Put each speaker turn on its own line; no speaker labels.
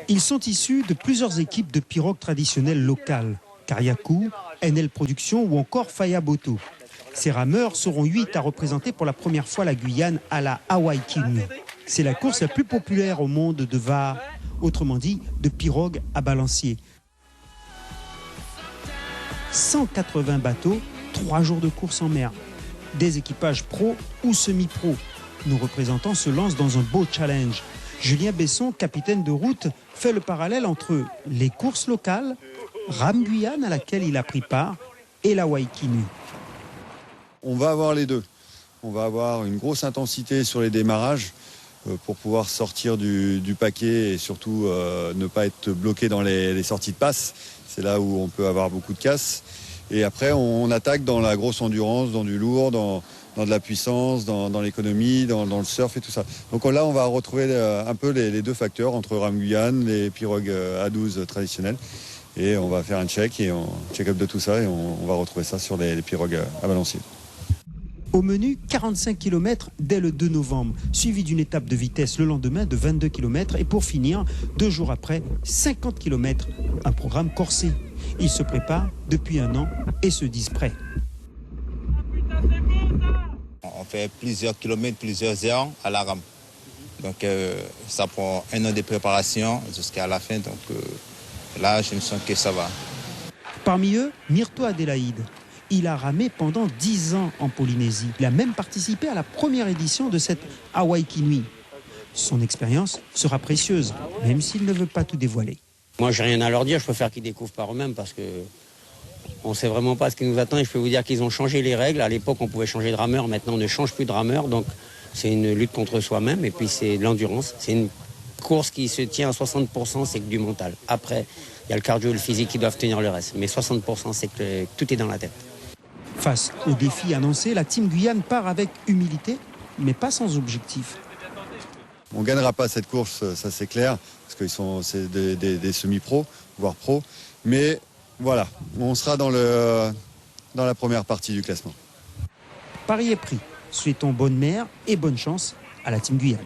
Ils sont issus de plusieurs équipes de pirogues traditionnelles locales, Kariakou, NL Productions ou encore Faya Boto. Ces rameurs seront 8 à représenter pour la première fois la Guyane à la Hawaii Kinui. C'est la course la plus populaire au monde de VAR, autrement dit de pirogues à balancier. 180 bateaux, 3 jours de course en mer. Des équipages pro ou semi-pro. Nos représentants se lancent dans un beau challenge. Julien Besson, capitaine de route, fait le parallèle entre les courses locales, Ram Guyane à laquelle il a pris part, et la Hawaii Kinui.
On va avoir les deux. On va avoir une grosse intensité sur les démarrages pour pouvoir sortir du paquet et surtout ne pas être bloqué dans les sorties de passe. C'est là où on peut avoir beaucoup de casse. Et après, on attaque dans la grosse endurance, dans du lourd, dans de la puissance, dans l'économie, dans le surf et tout ça. Donc là, on va retrouver un peu les deux facteurs entre Ram Guyane, les pirogues A12 traditionnelles. Et on va faire un check-up de tout ça et on va retrouver ça sur les pirogues à balancier.
Au menu, 45 km dès le 2 novembre, suivi d'une étape de vitesse le lendemain de 22 km et pour finir, 2 jours après, 50 km, un programme corsé. Ils se préparent depuis 1 an et se disent prêts.
On fait plusieurs kilomètres, plusieurs heures à la rame. Donc ça prend 1 an de préparation jusqu'à la fin. Donc là, je me sens que ça va.
Parmi eux, Myrto Adélaïde. Il a ramé pendant 10 ans en Polynésie. Il a même participé à la première édition de cette Hawaii Kinui. Son expérience sera précieuse, même s'il ne veut pas tout dévoiler.
Moi, j'ai rien à leur dire, je préfère qu'ils découvrent par eux-mêmes parce que on ne sait vraiment pas ce qui nous attend. Et je peux vous dire qu'ils ont changé les règles. À l'époque, on pouvait changer de rameur. Maintenant, on ne change plus de rameur. Donc, c'est une lutte contre soi-même. Et puis, c'est de l'endurance. C'est une course qui se tient à 60%, c'est que du mental. Après, il y a le cardio et le physique qui doivent tenir le reste. Mais 60%, c'est que tout est dans la tête.
Face au défi annoncé, la Team Guyane part avec humilité, mais pas sans objectif.
On ne gagnera pas cette course, ça c'est clair, parce que c'est des semi-pros, voire pros. Mais voilà, on sera dans la première partie du classement.
Pari est pris. Souhaitons bonne mer et bonne chance à la Team Guyane.